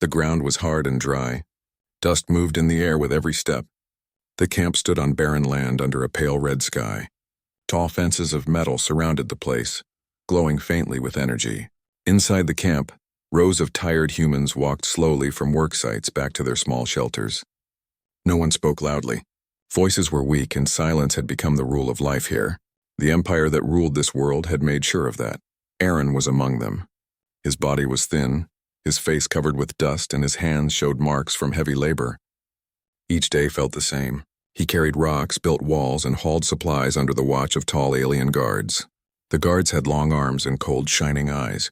The ground was hard and dry. Dust moved in the air with every step. The camp stood on barren land under a pale red sky. Tall fences of metal surrounded the place, glowing faintly with energy. Inside the camp, rows of tired humans walked slowly from work sites back to their small shelters. No one spoke loudly. Voices were weak and silence had become the rule of life here. The empire that ruled this world had made sure of that. Aaron was among them. His body was thin, his face covered with dust, and his hands showed marks from heavy labor. Each day felt the same. He carried rocks, built walls, and hauled supplies under the watch of tall alien guards. The guards had long arms and cold, shining eyes.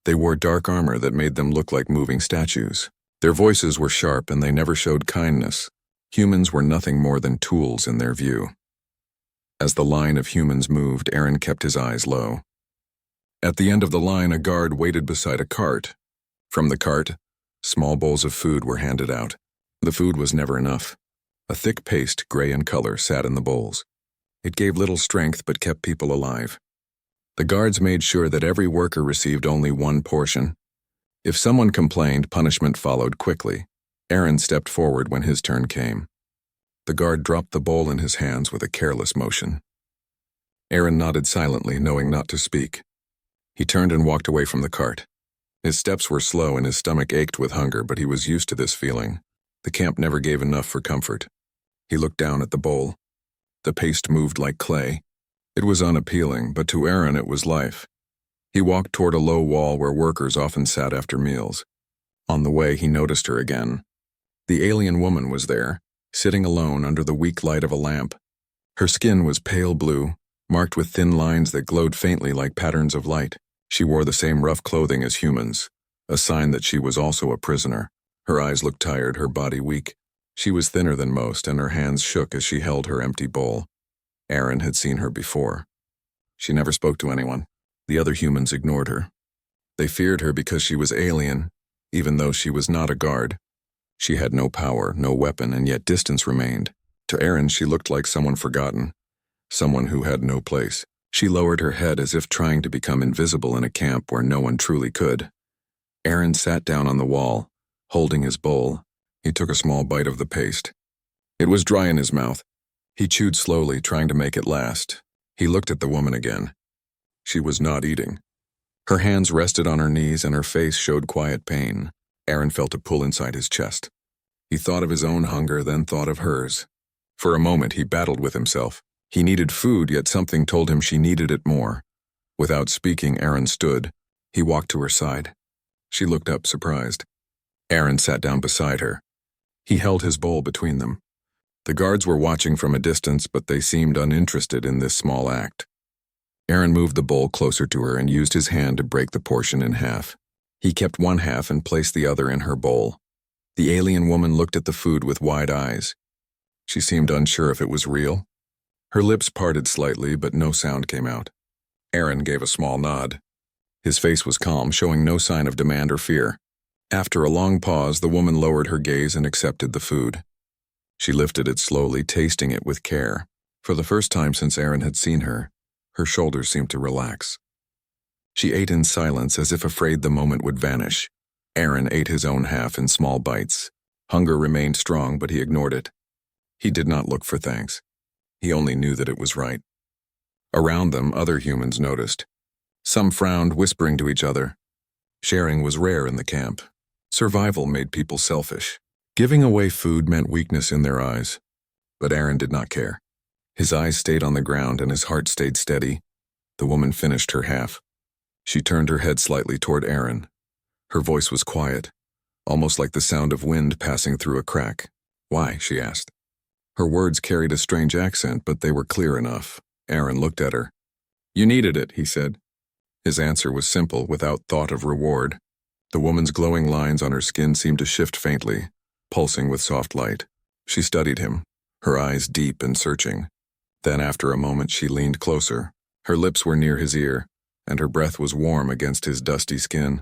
They wore dark armor that made them look like moving statues. Their voices were sharp and they never showed kindness. Humans were nothing more than tools in their view. As the line of humans moved, Aaron kept his eyes low. At the end of the line, a guard waited beside a cart. From the cart, small bowls of food were handed out. The food was never enough. A thick paste, gray in color, sat in the bowls. It gave little strength but kept people alive. The guards made sure that every worker received only one portion. If someone complained, punishment followed quickly. Aaron stepped forward when his turn came. The guard dropped the bowl in his hands with a careless motion. Aaron nodded silently, knowing not to speak. He turned and walked away from the cart. His steps were slow and his stomach ached with hunger, but he was used to this feeling. The camp never gave enough for comfort. He looked down at the bowl. The paste moved like clay. It was unappealing, but to Aaron it was life. He walked toward a low wall where workers often sat after meals. On the way, he noticed her again. The alien woman was there, sitting alone under the weak light of a lamp. Her skin was pale blue, marked with thin lines that glowed faintly like patterns of light. She wore the same rough clothing as humans, a sign that she was also a prisoner. Her eyes looked tired, her body weak. She was thinner than most, and her hands shook as she held her empty bowl. Aaron had seen her before. She never spoke to anyone. The other humans ignored her. They feared her because she was alien, even though she was not a guard. She had no power, no weapon, and yet distance remained. To Aaron, she looked like someone forgotten, someone who had no place. She lowered her head as if trying to become invisible in a camp where no one truly could. Aaron sat down on the wall, holding his bowl. He took a small bite of the paste. It was dry in his mouth. He chewed slowly, trying to make it last. He looked at the woman again. She was not eating. Her hands rested on her knees and her face showed quiet pain. Aaron felt a pull inside his chest. He thought of his own hunger, then thought of hers. For a moment, he battled with himself. He needed food, yet something told him she needed it more. Without speaking, Aaron stood. He walked to her side. She looked up, surprised. Aaron sat down beside her. He held his bowl between them. The guards were watching from a distance, but they seemed uninterested in this small act. Aaron moved the bowl closer to her and used his hand to break the portion in half. He kept one half and placed the other in her bowl. The alien woman looked at the food with wide eyes. She seemed unsure if it was real. Her lips parted slightly, but no sound came out. Aaron gave a small nod. His face was calm, showing no sign of demand or fear. After a long pause, the woman lowered her gaze and accepted the food. She lifted it slowly, tasting it with care. For the first time since Aaron had seen her, her shoulders seemed to relax. She ate in silence, as if afraid the moment would vanish. Aaron ate his own half in small bites. Hunger remained strong, but he ignored it. He did not look for thanks. He only knew that it was right. Around them, other humans noticed. Some frowned, whispering to each other. Sharing was rare in the camp. Survival made people selfish. Giving away food meant weakness in their eyes. But Aaron did not care. His eyes stayed on the ground and his heart stayed steady. The woman finished her half. She turned her head slightly toward Aaron. Her voice was quiet, almost like the sound of wind passing through a crack. "Why?" she asked. Her words carried a strange accent, but they were clear enough. Aaron looked at her. "You needed it," he said. His answer was simple, without thought of reward. The woman's glowing lines on her skin seemed to shift faintly, pulsing with soft light. She studied him, her eyes deep and searching. Then after a moment she leaned closer. Her lips were near his ear, and her breath was warm against his dusty skin.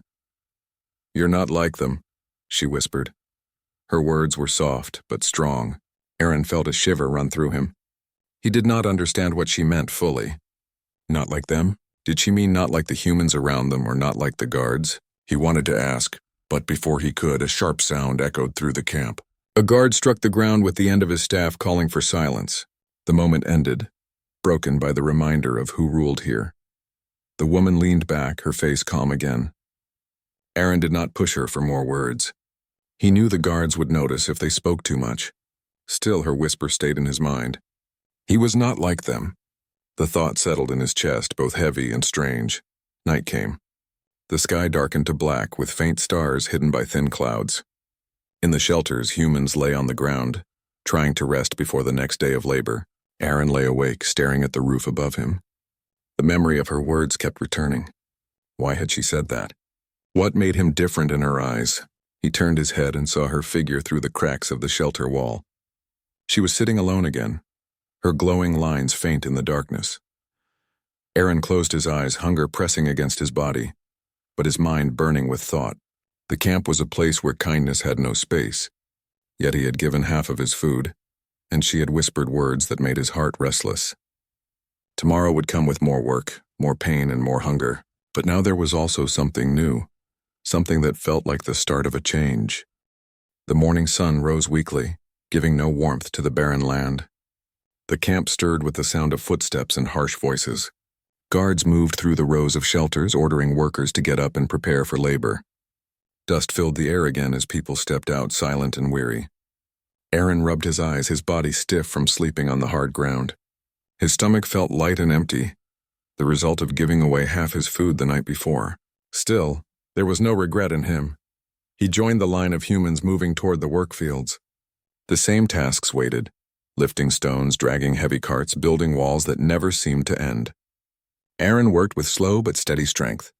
"You're not like them," she whispered. Her words were soft, but strong. Aaron felt a shiver run through him. He did not understand what she meant fully. Not like them? Did she mean not like the humans around them or not like the guards? He wanted to ask, But before he could, a sharp sound echoed through the camp. A guard struck the ground with the end of his staff, calling for silence. The moment ended, broken by the reminder of who ruled here. The woman leaned back, her face calm again. Aaron did not push her for more words. He knew the guards would notice if they spoke too much. Still, her whisper stayed in his mind. He was not like them. The thought settled in his chest, both heavy and strange. Night came. The sky darkened to black, with faint stars hidden by thin clouds. In the shelters, humans lay on the ground, trying to rest before the next day of labor. Aaron lay awake, staring at the roof above him. The memory of her words kept returning. Why had she said that? What made him different in her eyes? He turned his head and saw her figure through the cracks of the shelter wall. She was sitting alone again, her glowing lines faint in the darkness. Aaron closed his eyes, hunger pressing against his body, but his mind burning with thought. The camp was a place where kindness had no space, yet he had given half of his food, and she had whispered words that made his heart restless. Tomorrow would come with more work, more pain, and more hunger, but now there was also something new, something that felt like the start of a change. The morning sun rose weakly, giving no warmth to the barren land. The camp stirred with the sound of footsteps and harsh voices. Guards moved through the rows of shelters, ordering workers to get up and prepare for labor. Dust filled the air again as people stepped out, silent and weary. Aaron rubbed his eyes, his body stiff from sleeping on the hard ground. His stomach felt light and empty, the result of giving away half his food the night before. Still, there was no regret in him. He joined the line of humans moving toward the work fields. The same tasks waited, lifting stones, dragging heavy carts, building walls that never seemed to end. Aaron worked with slow but steady strength.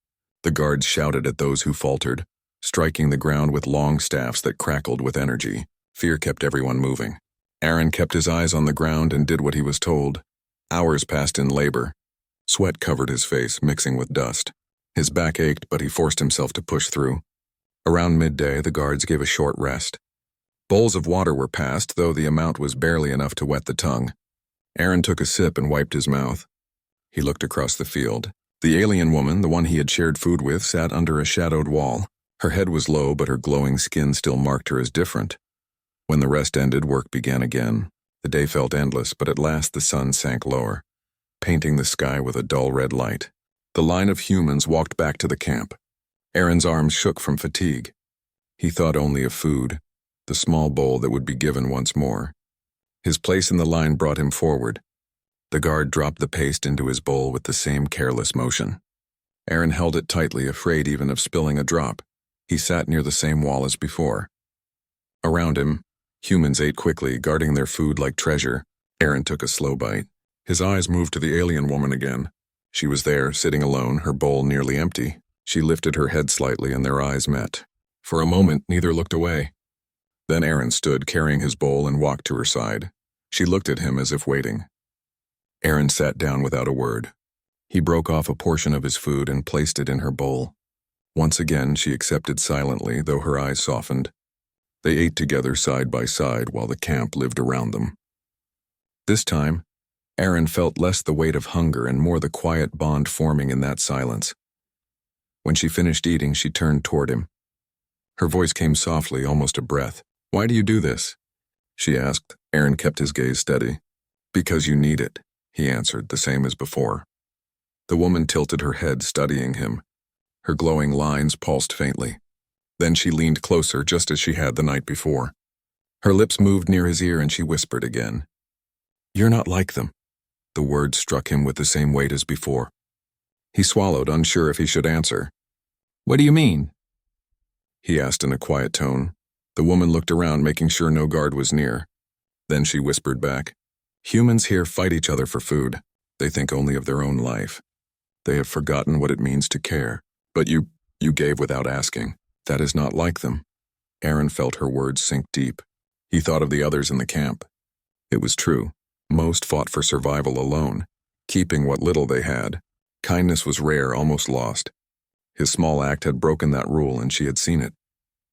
The guards shouted at those who faltered, striking the ground with long staffs that crackled with energy. Fear kept everyone moving. Aaron kept his eyes on the ground and did what he was told. Hours passed in labor. Sweat covered his face, mixing with dust. His back ached, but he forced himself to push through. Around midday, the guards gave a short rest. Bowls of water were passed, though the amount was barely enough to wet the tongue. Aaron took a sip and wiped his mouth. He looked across the field. The alien woman, the one he had shared food with, sat under a shadowed wall. Her head was low, but her glowing skin still marked her as different. When the rest ended, work began again. The day felt endless, but at last the sun sank lower, painting the sky with a dull red light. The line of humans walked back to the camp. Aaron's arms shook from fatigue. He thought only of food, the small bowl that would be given once more. His place in the line brought him forward. The guard dropped the paste into his bowl with the same careless motion. Aaron held it tightly, afraid even of spilling a drop. He sat near the same wall as before. Around him, humans ate quickly, guarding their food like treasure. Aaron took a slow bite. His eyes moved to the alien woman again. She was there, sitting alone, her bowl nearly empty. She lifted her head slightly and their eyes met. For a moment, neither looked away. Then Aaron stood, carrying his bowl, and walked to her side. She looked at him as if waiting. Aaron sat down without a word. He broke off a portion of his food and placed it in her bowl. Once again, she accepted silently, though her eyes softened. They ate together side by side while the camp lived around them. This time, Aaron felt less the weight of hunger and more the quiet bond forming in that silence. When she finished eating, she turned toward him. Her voice came softly, almost a breath. "Why do you do this?" she asked. Aaron kept his gaze steady. "Because you need it," he answered, the same as before. The woman tilted her head, studying him. Her glowing lines pulsed faintly. Then she leaned closer, just as she had the night before. Her lips moved near his ear and she whispered again. "You're not like them." The words struck him with the same weight as before. He swallowed, unsure if he should answer. "What do you mean?" he asked in a quiet tone. The woman looked around, making sure no guard was near. Then she whispered back, "Humans here fight each other for food. They think only of their own life. They have forgotten what it means to care. But you gave without asking. That is not like them." Aaron felt her words sink deep. He thought of the others in the camp. It was true. Most fought for survival alone, keeping what little they had. Kindness was rare, almost lost. His small act had broken that rule, and she had seen it.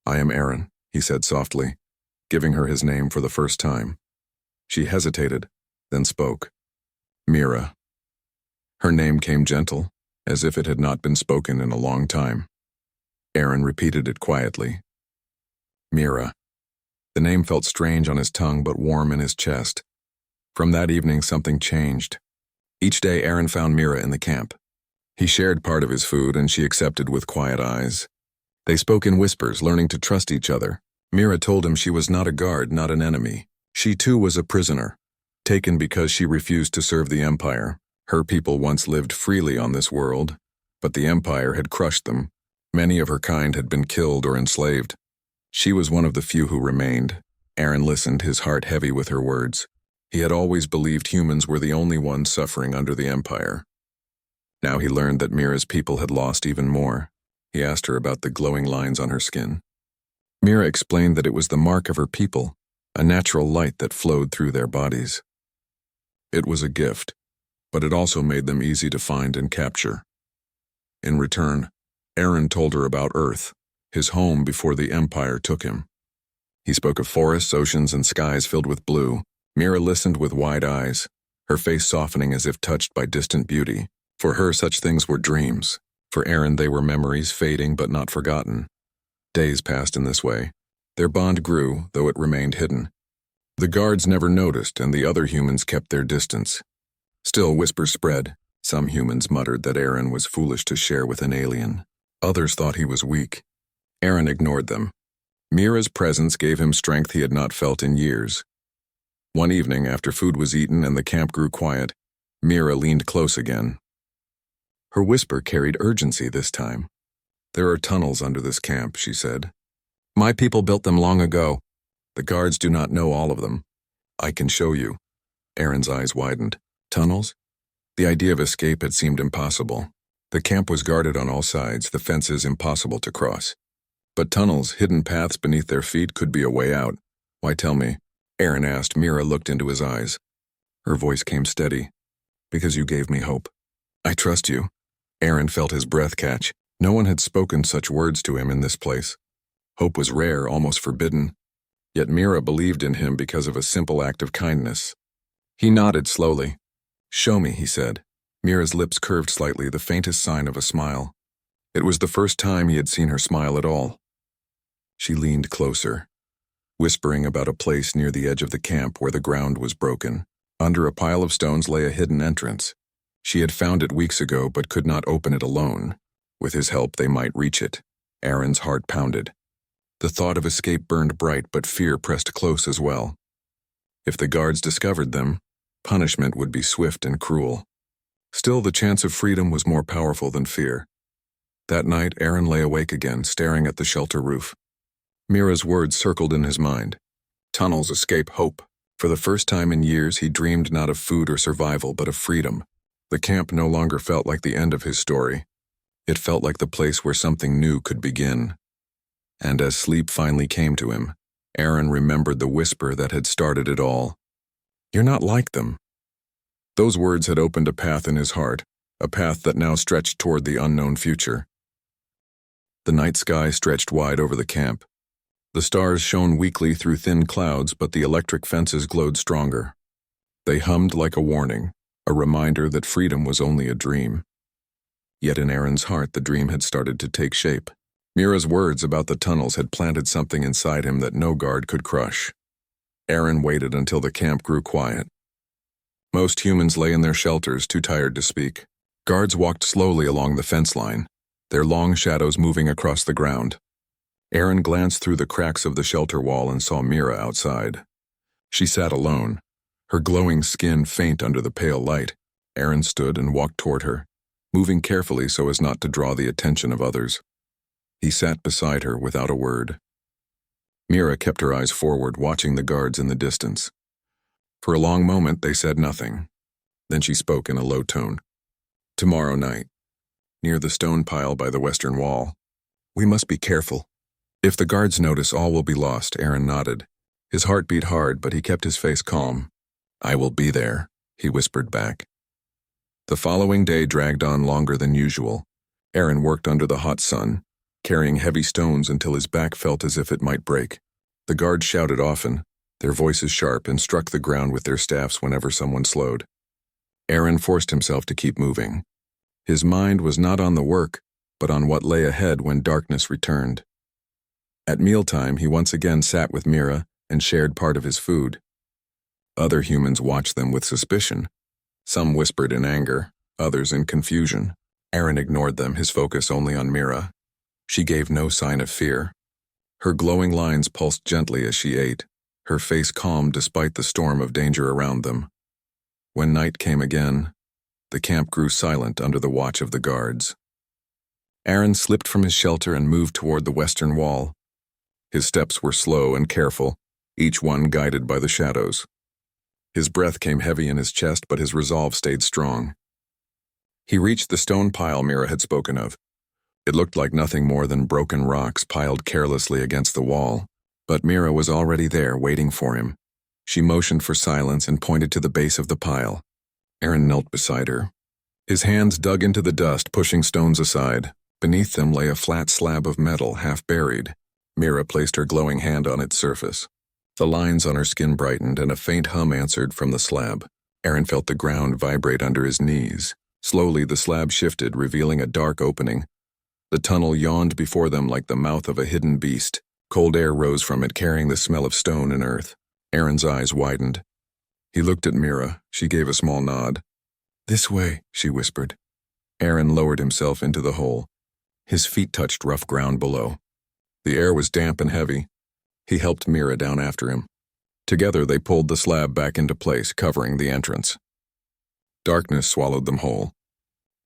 "I am Aaron," he said softly, giving her his name for the first time. She hesitated, then spoke. "Mira." Her name came gentle, as if it had not been spoken in a long time. Aaron repeated it quietly. Mira. The name felt strange on his tongue but warm in his chest. From that evening, something changed. Each day, Aaron found Mira in the camp. He shared part of his food, and she accepted with quiet eyes. They spoke in whispers, learning to trust each other. Mira told him she was not a guard, not an enemy. She too was a prisoner, taken because she refused to serve the Empire. Her people once lived freely on this world, but the Empire had crushed them. Many of her kind had been killed or enslaved. She was one of the few who remained. Aaron listened, his heart heavy with her words. He had always believed humans were the only ones suffering under the Empire. Now he learned that Mira's people had lost even more. He asked her about the glowing lines on her skin. Mira explained that it was the mark of her people, a natural light that flowed through their bodies. It was a gift, but it also made them easy to find and capture. In return, Aaron told her about Earth, his home before the Empire took him. He spoke of forests, oceans, and skies filled with blue. Mira listened with wide eyes, her face softening as if touched by distant beauty. For her, such things were dreams. For Aaron, they were memories, fading but not forgotten. Days passed in this way. Their bond grew, though it remained hidden. The guards never noticed, and the other humans kept their distance. Still, whispers spread. Some humans muttered that Aaron was foolish to share with an alien. Others thought he was weak. Aaron ignored them. Mira's presence gave him strength he had not felt in years. One evening, after food was eaten and the camp grew quiet, Mira leaned close again. Her whisper carried urgency this time. "There are tunnels under this camp," she said. "My people built them long ago. The guards do not know all of them. I can show you." Aaron's eyes widened. Tunnels? The idea of escape had seemed impossible. The camp was guarded on all sides, the fences impossible to cross. But tunnels, hidden paths beneath their feet, could be a way out. "Why tell me?" Aaron asked. Mira looked into his eyes. Her voice came steady. "Because you gave me hope. I trust you." Aaron felt his breath catch. No one had spoken such words to him in this place. Hope was rare, almost forbidden. Yet Mira believed in him because of a simple act of kindness. He nodded slowly. "Show me," he said. Mira's lips curved slightly, the faintest sign of a smile. It was the first time he had seen her smile at all. She leaned closer, whispering about a place near the edge of the camp where the ground was broken. Under a pile of stones lay a hidden entrance. She had found it weeks ago but could not open it alone. With his help, they might reach it. Aaron's heart pounded. The thought of escape burned bright, but fear pressed close as well. If the guards discovered them, punishment would be swift and cruel. Still, the chance of freedom was more powerful than fear. That night, Aaron lay awake again, staring at the shelter roof. Mira's words circled in his mind. Tunnels, escape, hope. For the first time in years, he dreamed not of food or survival, but of freedom. The camp no longer felt like the end of his story. It felt like the place where something new could begin. And as sleep finally came to him, Aaron remembered the whisper that had started it all. "You're not like them." Those words had opened a path in his heart, a path that now stretched toward the unknown future. The night sky stretched wide over the camp. The stars shone weakly through thin clouds, but the electric fences glowed stronger. They hummed like a warning, a reminder that freedom was only a dream. Yet in Aaron's heart, the dream had started to take shape. Mira's words about the tunnels had planted something inside him that no guard could crush. Aaron waited until the camp grew quiet. Most humans lay in their shelters, too tired to speak. Guards walked slowly along the fence line, their long shadows moving across the ground. Aaron glanced through the cracks of the shelter wall and saw Mira outside. She sat alone, her glowing skin faint under the pale light. Aaron stood and walked toward her, moving carefully so as not to draw the attention of others. He sat beside her without a word. Mira kept her eyes forward, watching the guards in the distance. For a long moment, they said nothing. Then she spoke in a low tone. "Tomorrow night, near the stone pile by the western wall. We must be careful. If the guards notice, all will be lost." Aaron nodded. His heart beat hard, but he kept his face calm. "I will be there," he whispered back. The following day dragged on longer than usual. Aaron worked under the hot sun, carrying heavy stones until his back felt as if it might break. The guards shouted often, their voices sharp, and struck the ground with their staffs whenever someone slowed. Aaron forced himself to keep moving. His mind was not on the work, but on what lay ahead when darkness returned. At mealtime, he once again sat with Mira and shared part of his food. Other humans watched them with suspicion. Some whispered in anger, others in confusion. Aaron ignored them, his focus only on Mira. She gave no sign of fear. Her glowing lines pulsed gently as she ate, her face calm despite the storm of danger around them. When night came again, the camp grew silent under the watch of the guards. Aaron slipped from his shelter and moved toward the western wall. His steps were slow and careful, each one guided by the shadows. His breath came heavy in his chest, but his resolve stayed strong. He reached the stone pile Mira had spoken of. It looked like nothing more than broken rocks piled carelessly against the wall, but Mira was already there waiting for him. She motioned for silence and pointed to the base of the pile. Aaron knelt beside her. His hands dug into the dust, pushing stones aside. Beneath them lay a flat slab of metal, half buried. Mira placed her glowing hand on its surface. The lines on her skin brightened, and a faint hum answered from the slab. Aaron felt the ground vibrate under his knees. Slowly, the slab shifted, revealing a dark opening. The tunnel yawned before them like the mouth of a hidden beast. Cold air rose from it, carrying the smell of stone and earth. Aaron's eyes widened. He looked at Mira. She gave a small nod. "This way," she whispered. Aaron lowered himself into the hole. His feet touched rough ground below. The air was damp and heavy. He helped Mira down after him. Together they pulled the slab back into place, covering the entrance. Darkness swallowed them whole.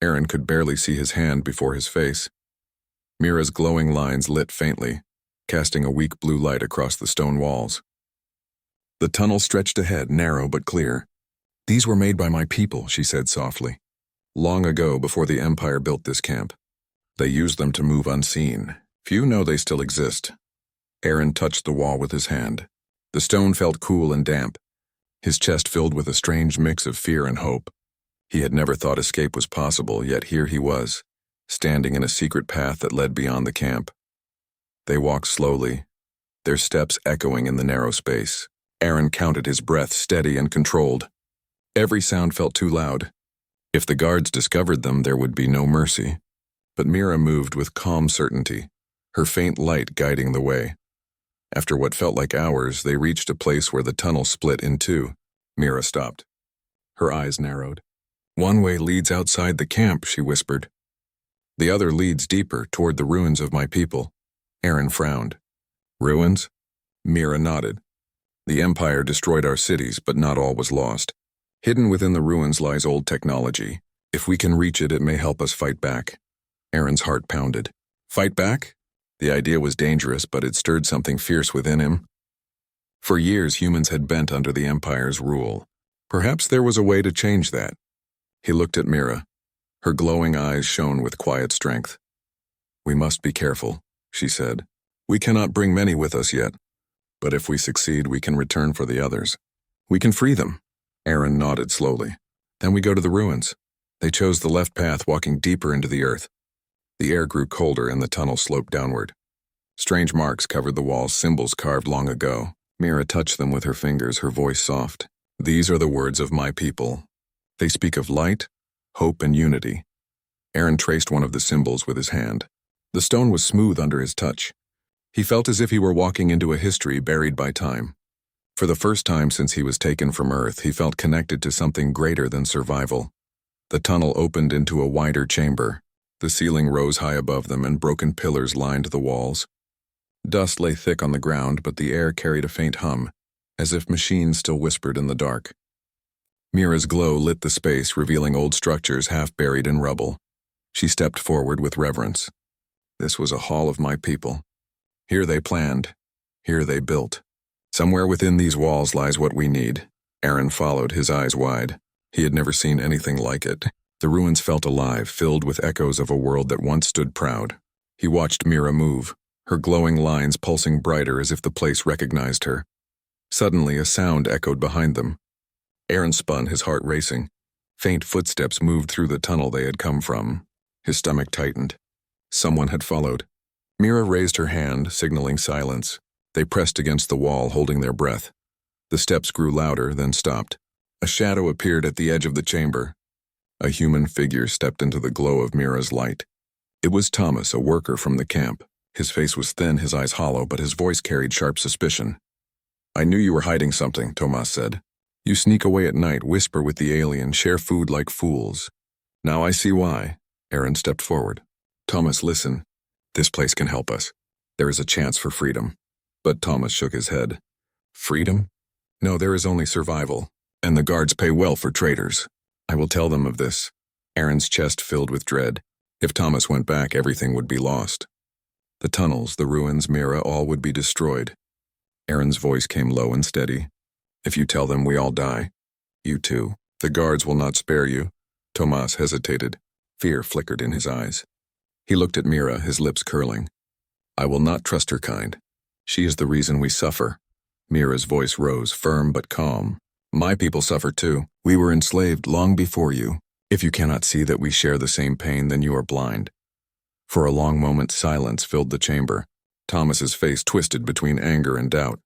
Aaron could barely see his hand before his face. Mira's glowing lines lit faintly, casting a weak blue light across the stone walls. The tunnel stretched ahead, narrow but clear. "These were made by my people," she said softly. "Long ago, before the Empire built this camp. They used them to move unseen. Few know they still exist." Aaron touched the wall with his hand. The stone felt cool and damp. His chest filled with a strange mix of fear and hope. He had never thought escape was possible, yet here he was, standing in a secret path that led beyond the camp. They walked slowly, their steps echoing in the narrow space. Aaron counted his breath, steady and controlled. Every sound felt too loud. If the guards discovered them, there would be no mercy. But Mira moved with calm certainty, her faint light guiding the way. After what felt like hours, they reached a place where the tunnel split in two. Mira stopped. Her eyes narrowed. "One way leads outside the camp," she whispered. "The other leads deeper, toward the ruins of my people." Aaron frowned. "Ruins?" Mira nodded. "The Empire destroyed our cities, but not all was lost. Hidden within the ruins lies old technology. If we can reach it, it may help us fight back." Aaron's heart pounded. Fight back? The idea was dangerous, but it stirred something fierce within him. For years, humans had bent under the Empire's rule. Perhaps there was a way to change that. He looked at Mira. Her glowing eyes shone with quiet strength. "We must be careful," she said. "We cannot bring many with us yet, but if we succeed, we can return for the others. We can free them." Aaron nodded slowly. "Then we go to the ruins." They chose the left path, walking deeper into the earth. The air grew colder and the tunnel sloped downward. Strange marks covered the walls, symbols carved long ago. Mira touched them with her fingers, her voice soft. "These are the words of my people. They speak of light, hope, and unity." Aaron traced one of the symbols with his hand. The stone was smooth under his touch. He felt as if he were walking into a history buried by time. For the first time since he was taken from Earth, he felt connected to something greater than survival. The tunnel opened into a wider chamber. The ceiling rose high above them, and broken pillars lined the walls. Dust lay thick on the ground, but the air carried a faint hum, as if machines still whispered in the dark. Mira's glow lit the space, revealing old structures half buried in rubble. She stepped forward with reverence. This was a hall of my people. Here they planned. Here they built. Somewhere within these walls lies what we need. Aaron followed, his eyes wide. He had never seen anything like it. The ruins felt alive, filled with echoes of a world that once stood proud. He watched Mira move, her glowing lines pulsing brighter as if the place recognized her. Suddenly, a sound echoed behind them. Aaron spun, his heart racing. Faint footsteps moved through the tunnel they had come from. His stomach tightened. Someone had followed. Mira raised her hand, signaling silence. They pressed against the wall, holding their breath. The steps grew louder, then stopped. A shadow appeared at the edge of the chamber. A human figure stepped into the glow of Mira's light. It was Thomas, a worker from the camp. His face was thin, his eyes hollow, but his voice carried sharp suspicion. "I knew you were hiding something," Thomas said. "You sneak away at night, whisper with the alien, share food like fools." "Now I see why." Aaron stepped forward. "Thomas, listen. This place can help us. There is a chance for freedom." But Thomas shook his head. "Freedom? No, there is only survival. And the guards pay well for traitors. I will tell them of this." Aaron's chest filled with dread. If Thomas went back, everything would be lost. The tunnels, the ruins, Mira, all would be destroyed. Aaron's voice came low and steady. "If you tell them, we all die. You too. The guards will not spare you." Thomas hesitated. Fear flickered in his eyes. He looked at Mira, his lips curling. "I will not trust her kind. She is the reason we suffer." Mira's voice rose, firm but calm. "My people suffer too. We were enslaved long before you. If you cannot see that we share the same pain, then you are blind." For a long moment, silence filled the chamber. Thomas's face twisted between anger and doubt.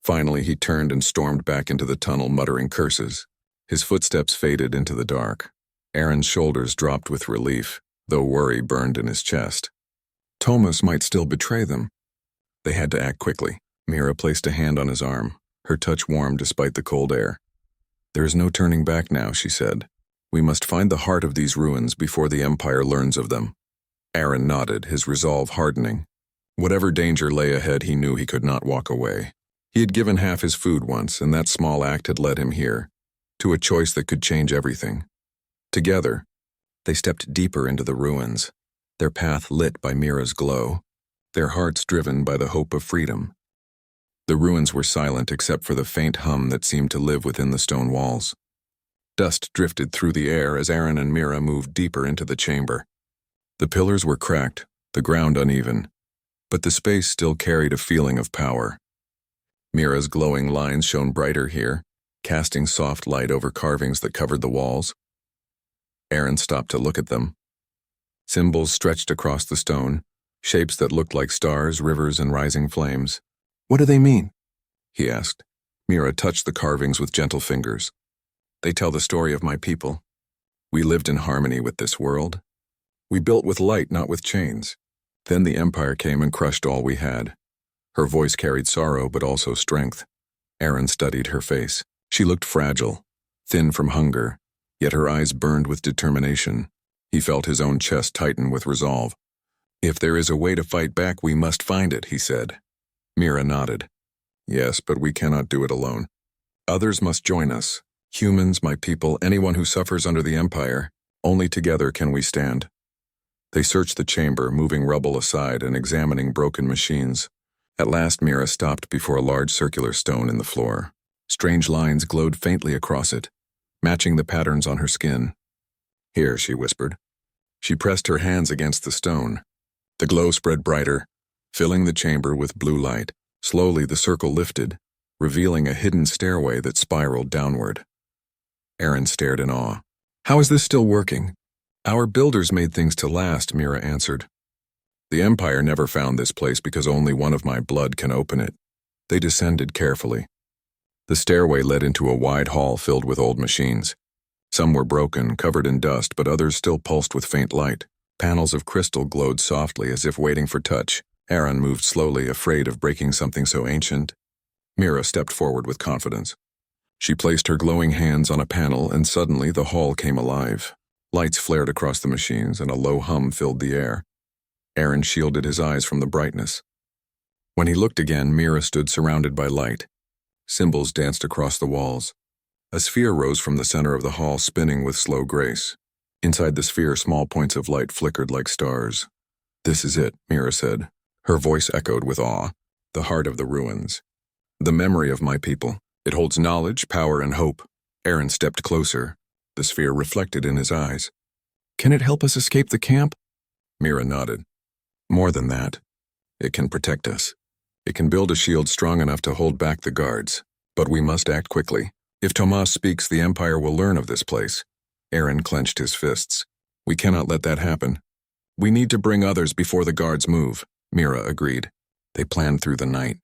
Finally, he turned and stormed back into the tunnel, muttering curses. His footsteps faded into the dark. Aaron's shoulders dropped with relief, though worry burned in his chest. Thomas might still betray them. They had to act quickly. Mira placed a hand on his arm, her touch warm despite the cold air. "There is no turning back now," she said. "We must find the heart of these ruins before the Empire learns of them." Aaron nodded, his resolve hardening. Whatever danger lay ahead, he knew he could not walk away. He had given half his food once, and that small act had led him here, to a choice that could change everything. Together, they stepped deeper into the ruins, their path lit by Mira's glow, their hearts driven by the hope of freedom. The ruins were silent except for the faint hum that seemed to live within the stone walls. Dust drifted through the air as Aaron and Mira moved deeper into the chamber. The pillars were cracked, the ground uneven, but the space still carried a feeling of power. Mira's glowing lines shone brighter here, casting soft light over carvings that covered the walls. Aaron stopped to look at them. Symbols stretched across the stone, shapes that looked like stars, rivers, and rising flames. "What do they mean?" he asked. Mira touched the carvings with gentle fingers. "They tell the story of my people. We lived in harmony with this world. We built with light, not with chains. Then the Empire came and crushed all we had." Her voice carried sorrow, but also strength. Aaron studied her face. She looked fragile, thin from hunger, yet her eyes burned with determination. He felt his own chest tighten with resolve. "If there is a way to fight back, we must find it," he said. Mira nodded. "Yes, but we cannot do it alone. Others must join us. Humans, my people, anyone who suffers under the Empire. Only together can we stand." They searched the chamber, moving rubble aside and examining broken machines. At last, Mira stopped before a large circular stone in the floor. Strange lines glowed faintly across it, matching the patterns on her skin. "Here," she whispered. She pressed her hands against the stone. The glow spread brighter, filling the chamber with blue light. Slowly, the circle lifted, revealing a hidden stairway that spiraled downward. Aaron stared in awe. "How is this still working?" "Our builders made things to last," Mira answered. "The Empire never found this place because only one of my blood can open it." They descended carefully. The stairway led into a wide hall filled with old machines. Some were broken, covered in dust, but others still pulsed with faint light. Panels of crystal glowed softly as if waiting for touch. Aaron moved slowly, afraid of breaking something so ancient. Mira stepped forward with confidence. She placed her glowing hands on a panel, and suddenly the hall came alive. Lights flared across the machines, and a low hum filled the air. Aaron shielded his eyes from the brightness. When he looked again, Mira stood surrounded by light. Symbols danced across the walls. A sphere rose from the center of the hall, spinning with slow grace. Inside the sphere, small points of light flickered like stars. "This is it," Mira said. Her voice echoed with awe. "The heart of the ruins. The memory of my people. It holds knowledge, power, and hope." Aaron stepped closer. The sphere reflected in his eyes. "Can it help us escape the camp?" Mira nodded. "More than that. It can protect us. It can build a shield strong enough to hold back the guards. But we must act quickly. If Thomas speaks, the Empire will learn of this place." Aaron clenched his fists. "We cannot let that happen." "We need to bring others before the guards move," Mira agreed. They planned through the night.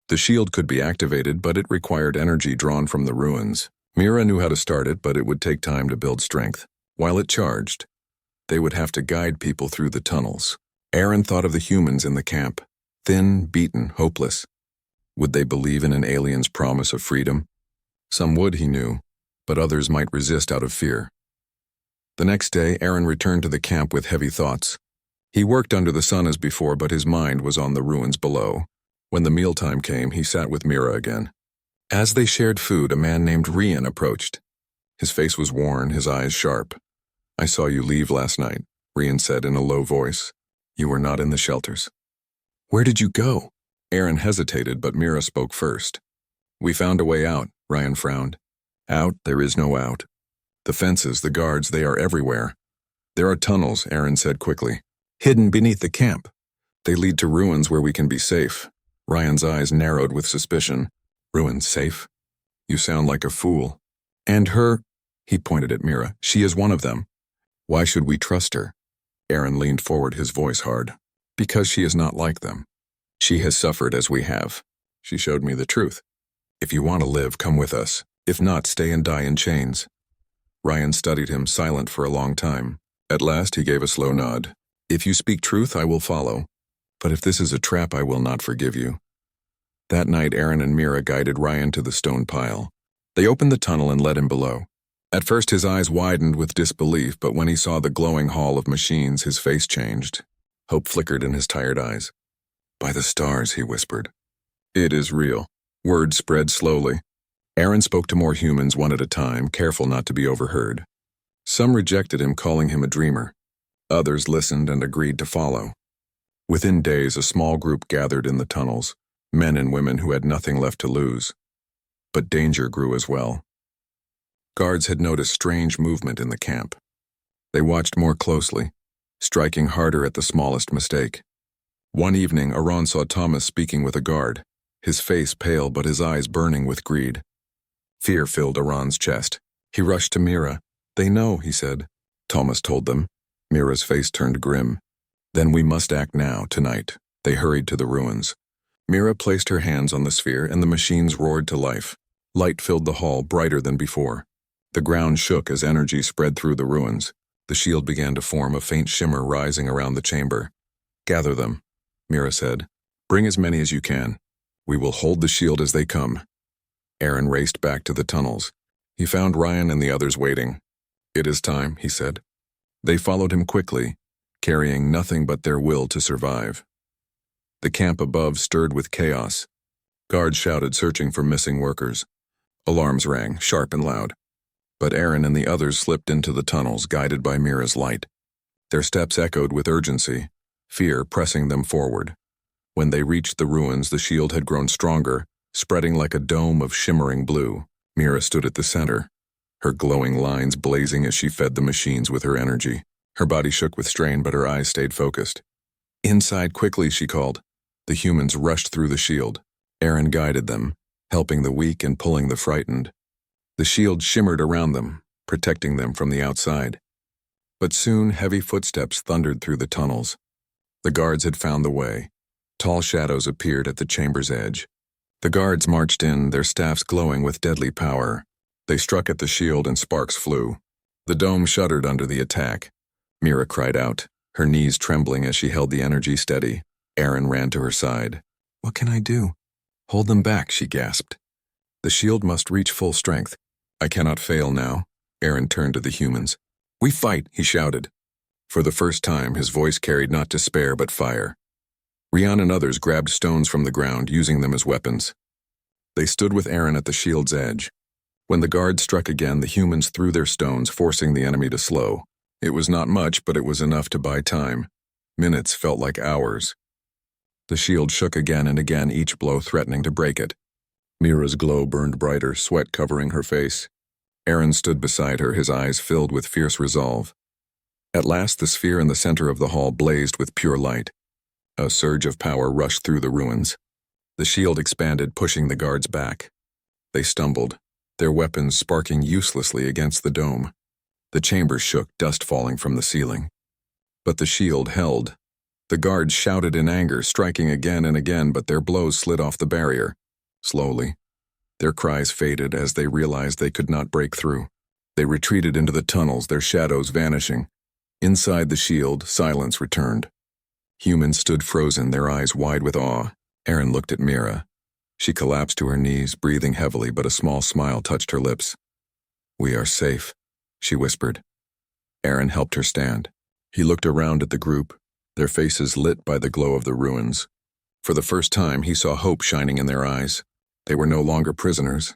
The shield could be activated, but it required energy drawn from the ruins. Mira knew how to start it, but it would take time to build strength. While it charged, They would have to guide people through the tunnels. Aaron thought of the humans in the camp, thin, beaten, hopeless. Would they believe in an alien's promise of freedom? Some would, he knew, but others might resist out of fear. The next day, Aaron returned to the camp with heavy thoughts. He worked under the sun as before, but his mind was on the ruins below. When the mealtime came, he sat with Mira again. As they shared food, a man named Rian approached. His face was worn, his eyes sharp. "I saw you leave last night," Rian said in a low voice. "You were not in the shelters." "Where did you go?" Aaron hesitated, but Mira spoke first. "We found a way out," Rian frowned. "Out? There is no out. The fences, the guards, they are everywhere." "There are tunnels," Aaron said quickly, "hidden beneath the camp. They lead to ruins where we can be safe." Ryan's eyes narrowed with suspicion. "Ruins safe? You sound like a fool." "And her," he pointed at Mira, "she is one of them." "Why should we trust her?" Aaron leaned forward, his voice hard. "Because she is not like them. She has suffered as we have. She showed me the truth. If you want to live, come with us. If not, stay and die in chains." Ryan studied him, silent for a long time. At last he gave a slow nod. "If you speak truth, I will follow. But if this is a trap, I will not forgive you." That night, Aaron and Mira guided Ryan to the stone pile. They opened the tunnel and led him below. At first his eyes widened with disbelief, but when he saw the glowing hall of machines, his face changed. Hope flickered in his tired eyes. "By the stars," he whispered. "It is real." Word spread slowly. Aaron spoke to more humans one at a time, careful not to be overheard. Some rejected him, calling him a dreamer. Others listened and agreed to follow. Within days, a small group gathered in the tunnels, men and women who had nothing left to lose. But danger grew as well. Guards had noticed strange movement in the camp. They watched more closely, striking harder at the smallest mistake. One evening, Aaron saw Thomas speaking with a guard, his face pale but his eyes burning with greed. Fear filled Aaron's chest. He rushed to Mira. "They know," he said. Thomas told them. Mira's face turned grim. "Then we must act now, tonight." They hurried to the ruins. Mira placed her hands on the sphere and the machines roared to life. Light filled the hall, brighter than before. The ground shook as energy spread through the ruins. The shield began to form, a faint shimmer rising around the chamber. "Gather them," Mira said. "Bring as many as you can. We will hold the shield as they come." Aaron raced back to the tunnels. He found Ryan and the others waiting. "It is time," he said. They followed him quickly, carrying nothing but their will to survive. The camp above stirred with chaos. Guards shouted, searching for missing workers. Alarms rang, sharp and loud. But Aaron and the others slipped into the tunnels, guided by Mira's light. Their steps echoed with urgency, fear pressing them forward. When they reached the ruins, the shield had grown stronger, spreading like a dome of shimmering blue. Mira stood at the center, her glowing lines blazing as she fed the machines with her energy. Her body shook with strain, but her eyes stayed focused. "Inside quickly," she called. The humans rushed through the shield. Aaron guided them, helping the weak and pulling the frightened. The shield shimmered around them, protecting them from the outside. But soon heavy footsteps thundered through the tunnels. The guards had found the way. Tall shadows appeared at the chamber's edge. The guards marched in, their staffs glowing with deadly power. They struck at the shield and sparks flew. The dome shuddered under the attack. Mira cried out, her knees trembling as she held the energy steady. Aaron ran to her side. "What can I do?" "Hold them back," she gasped. "The shield must reach full strength." "I cannot fail now." Aaron turned to the humans. "We fight," he shouted. For the first time, his voice carried not despair but fire. Rian and others grabbed stones from the ground, using them as weapons. They stood with Aaron at the shield's edge. When the guards struck again, the humans threw their stones, forcing the enemy to slow. It was not much, but it was enough to buy time. Minutes felt like hours. The shield shook again and again, each blow threatening to break it. Mira's glow burned brighter, sweat covering her face. Aaron stood beside her, his eyes filled with fierce resolve. At last, the sphere in the center of the hall blazed with pure light. A surge of power rushed through the ruins. The shield expanded, pushing the guards back. They stumbled, their weapons sparking uselessly against the dome. The chamber shook, dust falling from the ceiling. But the shield held. The guards shouted in anger, striking again and again, but their blows slid off the barrier. Slowly, their cries faded as they realized they could not break through. They retreated into the tunnels, their shadows vanishing. Inside the shield, silence returned. Humans stood frozen, their eyes wide with awe. Aaron looked at Mira. She collapsed to her knees, breathing heavily, but a small smile touched her lips. "We are safe," she whispered. Aaron helped her stand. He looked around at the group, their faces lit by the glow of the ruins. For the first time, he saw hope shining in their eyes. They were no longer prisoners.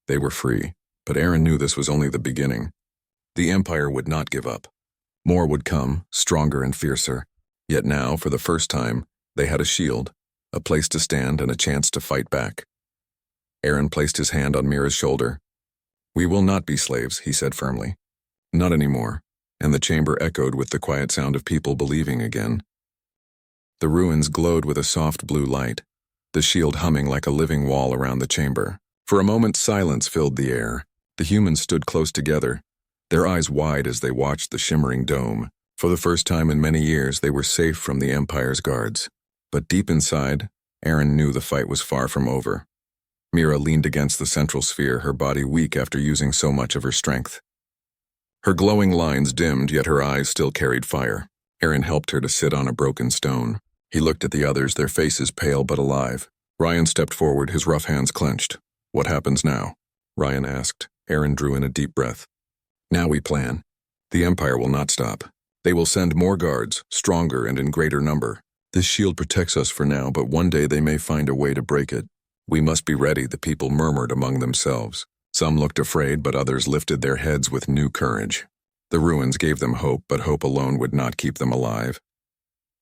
They were free, but Aaron knew this was only the beginning. The Empire would not give up. More would come, stronger and fiercer. Yet now, for the first time, they had a shield, a place to stand and a chance to fight back. Aaron placed his hand on Mira's shoulder. "We will not be slaves," he said firmly. "Not anymore," and the chamber echoed with the quiet sound of people believing again. The ruins glowed with a soft blue light, the shield humming like a living wall around the chamber. For a moment, silence filled the air. The humans stood close together, their eyes wide as they watched the shimmering dome. For the first time in many years, they were safe from the Empire's guards. But deep inside, Aaron knew the fight was far from over. Mira leaned against the central sphere, her body weak after using so much of her strength. Her glowing lines dimmed, yet her eyes still carried fire. Aaron helped her to sit on a broken stone. He looked at the others, their faces pale but alive. Ryan stepped forward, his rough hands clenched. "What happens now?" Ryan asked. Aaron drew in a deep breath. "Now we plan. The Empire will not stop. They will send more guards, stronger and in greater number. This shield protects us for now, but one day they may find a way to break it. We must be ready," the people murmured among themselves. Some looked afraid, but others lifted their heads with new courage. The ruins gave them hope, but hope alone would not keep them alive.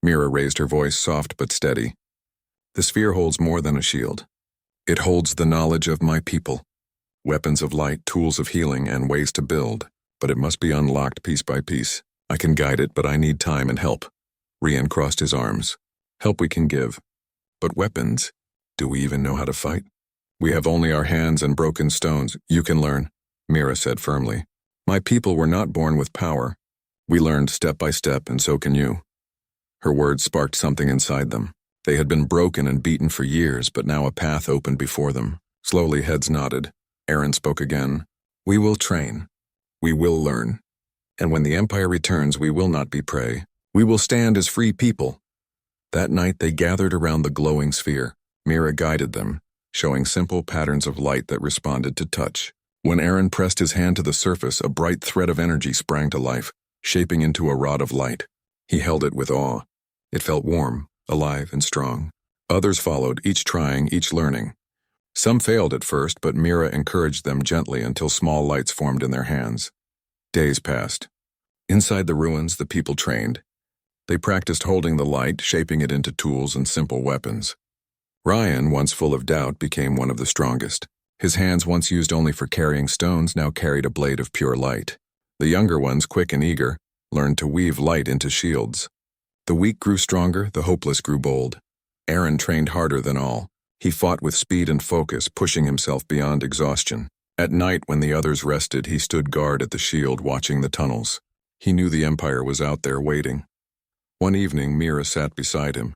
Mira raised her voice, soft but steady. "The sphere holds more than a shield. It holds the knowledge of my people. Weapons of light, tools of healing, and ways to build. But it must be unlocked piece by piece. I can guide it, but I need time and help." Rian crossed his arms. "Help we can give. But weapons? Do we even know how to fight? We have only our hands and broken stones." "You can learn," Mira said firmly. "My people were not born with power. We learned step by step, and so can you." Her words sparked something inside them. They had been broken and beaten for years, but now a path opened before them. Slowly, heads nodded. Aaron spoke again. "We will train. We will learn. And when the Empire returns, we will not be prey. We will stand as free people." That night, they gathered around the glowing sphere. Mira guided them, showing simple patterns of light that responded to touch. When Aaron pressed his hand to the surface, a bright thread of energy sprang to life, shaping into a rod of light. He held it with awe. It felt warm, alive, and strong. Others followed, each trying, each learning. Some failed at first, but Mira encouraged them gently until small lights formed in their hands. Days passed. Inside the ruins, the people trained. They practiced holding the light, shaping it into tools and simple weapons. Ryan, once full of doubt, became one of the strongest. His hands, once used only for carrying stones, now carried a blade of pure light. The younger ones, quick and eager, learned to weave light into shields. The weak grew stronger, the hopeless grew bold. Aaron trained harder than all. He fought with speed and focus, pushing himself beyond exhaustion. At night, when the others rested, he stood guard at the shield, watching the tunnels. He knew the Empire was out there waiting. One evening, Mira sat beside him.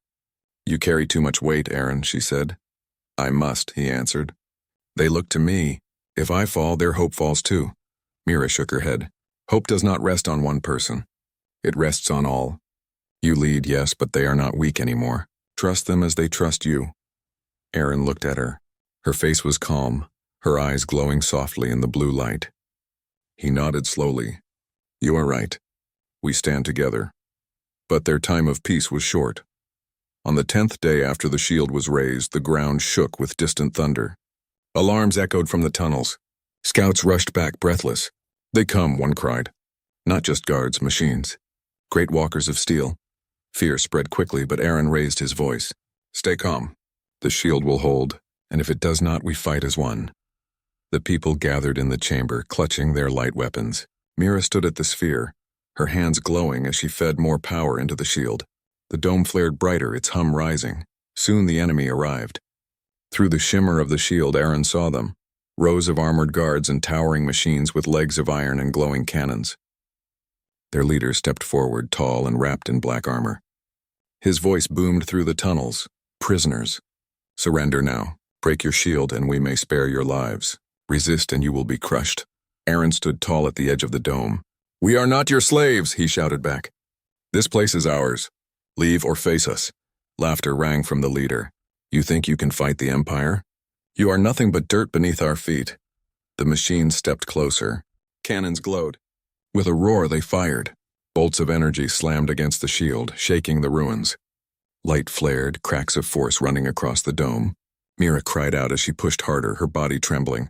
"You carry too much weight, Aaron," she said. "I must," he answered. "They look to me. If I fall, their hope falls too." Mira shook her head. "Hope does not rest on one person. It rests on all. You lead, yes, but they are not weak anymore. Trust them as they trust you." Aaron looked at her. Her face was calm, her eyes glowing softly in the blue light. He nodded slowly. "You are right. We stand together." But their time of peace was short. On the 10th day after the shield was raised, the ground shook with distant thunder. Alarms echoed from the tunnels. Scouts rushed back, breathless. "They come," one cried. Not just guards, machines. Great walkers of steel. Fear spread quickly, but Aaron raised his voice. "Stay calm. The shield will hold, and if it does not, we fight as one." The people gathered in the chamber, clutching their light weapons. Mira stood at the sphere, her hands glowing as she fed more power into the shield. The dome flared brighter, its hum rising. Soon the enemy arrived. Through the shimmer of the shield, Aaron saw them. Rows of armored guards and towering machines with legs of iron and glowing cannons. Their leader stepped forward, tall and wrapped in black armor. His voice boomed through the tunnels. "Prisoners, surrender now. Break your shield and we may spare your lives. Resist and you will be crushed." Aaron stood tall at the edge of the dome. "We are not your slaves," he shouted back. "This place is ours. Leave or face us." Laughter rang from the leader. "You think you can fight the Empire? You are nothing but dirt beneath our feet." The machines stepped closer. Cannons glowed. With a roar, they fired. Bolts of energy slammed against the shield, shaking the ruins. Light flared, cracks of force running across the dome. Mira cried out as she pushed harder, her body trembling.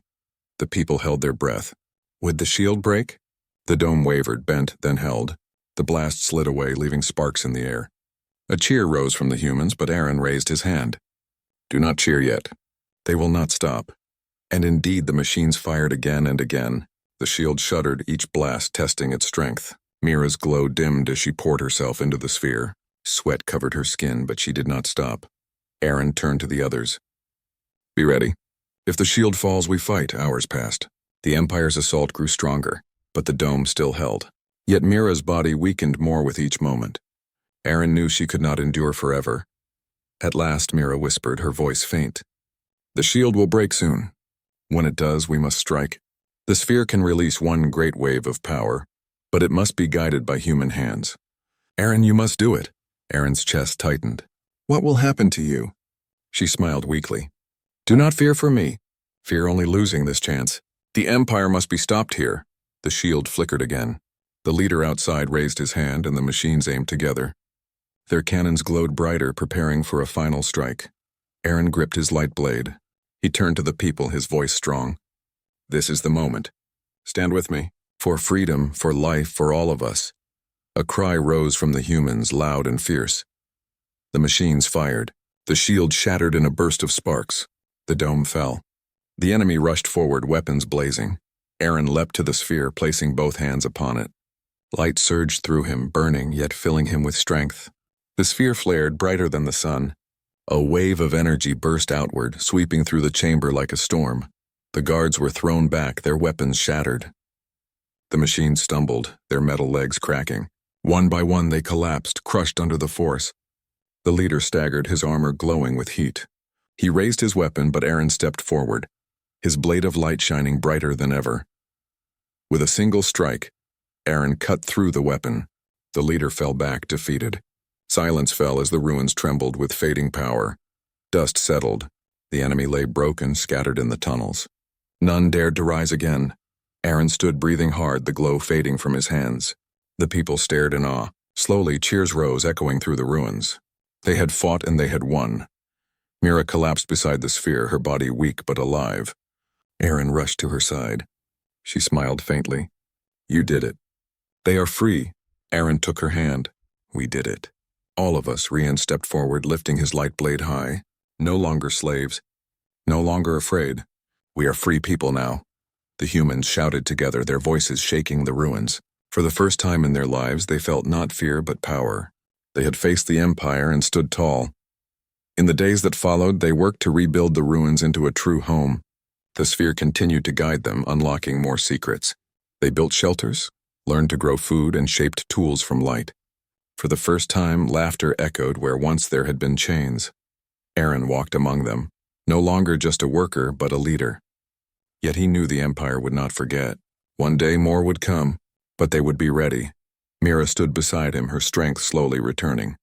The people held their breath. Would the shield break? The dome wavered, bent, then held. The blast slid away, leaving sparks in the air. A cheer rose from the humans, but Aaron raised his hand. "Do not cheer yet. They will not stop." And indeed, the machines fired again and again. The shield shuddered, each blast testing its strength. Mira's glow dimmed as she poured herself into the sphere. Sweat covered her skin, but she did not stop. Aaron turned to the others. "Be ready. If the shield falls, we fight." Hours passed. The Empire's assault grew stronger, but the dome still held. Yet Mira's body weakened more with each moment. Aaron knew she could not endure forever. At last, Mira whispered, her voice faint. "The shield will break soon. When it does, we must strike. The sphere can release one great wave of power, but it must be guided by human hands. Aaron, you must do it." Aaron's chest tightened. "What will happen to you?" She smiled weakly. "Do not fear for me. Fear only losing this chance. The Empire must be stopped here." The shield flickered again. The leader outside raised his hand and the machines aimed together. Their cannons glowed brighter, preparing for a final strike. Aaron gripped his light blade. He turned to the people, his voice strong. "This is the moment. Stand with me. For freedom, for life, for all of us." A cry rose from the humans, loud and fierce. The machines fired. The shield shattered in a burst of sparks. The dome fell. The enemy rushed forward, weapons blazing. Aaron leapt to the sphere, placing both hands upon it. Light surged through him, burning, yet filling him with strength. The sphere flared, brighter than the sun. A wave of energy burst outward, sweeping through the chamber like a storm. The guards were thrown back, their weapons shattered. The machines stumbled, their metal legs cracking. One by one they collapsed, crushed under the force. The leader staggered, his armor glowing with heat. He raised his weapon, but Aaron stepped forward, his blade of light shining brighter than ever. With a single strike, Aaron cut through the weapon. The leader fell back, defeated. Silence fell as the ruins trembled with fading power. Dust settled. The enemy lay broken, scattered in the tunnels. None dared to rise again. Aaron stood breathing hard, the glow fading from his hands. The people stared in awe. Slowly, cheers rose, echoing through the ruins. They had fought and they had won. Mira collapsed beside the sphere, her body weak but alive. Aaron rushed to her side. She smiled faintly. "You did it. They are free." Aaron took her hand. "We did it." All of us, Rian stepped forward, lifting his light blade high. No longer slaves. No longer afraid. We are free people now. The humans shouted together, their voices shaking the ruins. For the first time in their lives, they felt not fear but power. They had faced the Empire and stood tall. In the days that followed, they worked to rebuild the ruins into a true home. The sphere continued to guide them, unlocking more secrets. They built shelters, learned to grow food, and shaped tools from light. For the first time, laughter echoed where once there had been chains. Aaron walked among them, no longer just a worker, but a leader. Yet he knew the Empire would not forget. One day more would come, but they would be ready. Mira stood beside him, her strength slowly returning.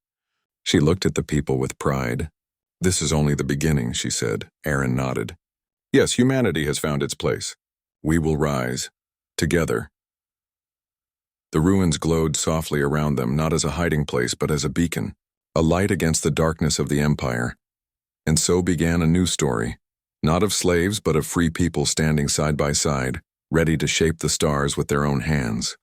She looked at the people with pride. "This is only the beginning," she said. Aaron nodded. "Yes, humanity has found its place. We will rise. Together." The ruins glowed softly around them, not as a hiding place, but as a beacon, a light against the darkness of the Empire. And so began a new story, not of slaves, but of free people standing side by side, ready to shape the stars with their own hands.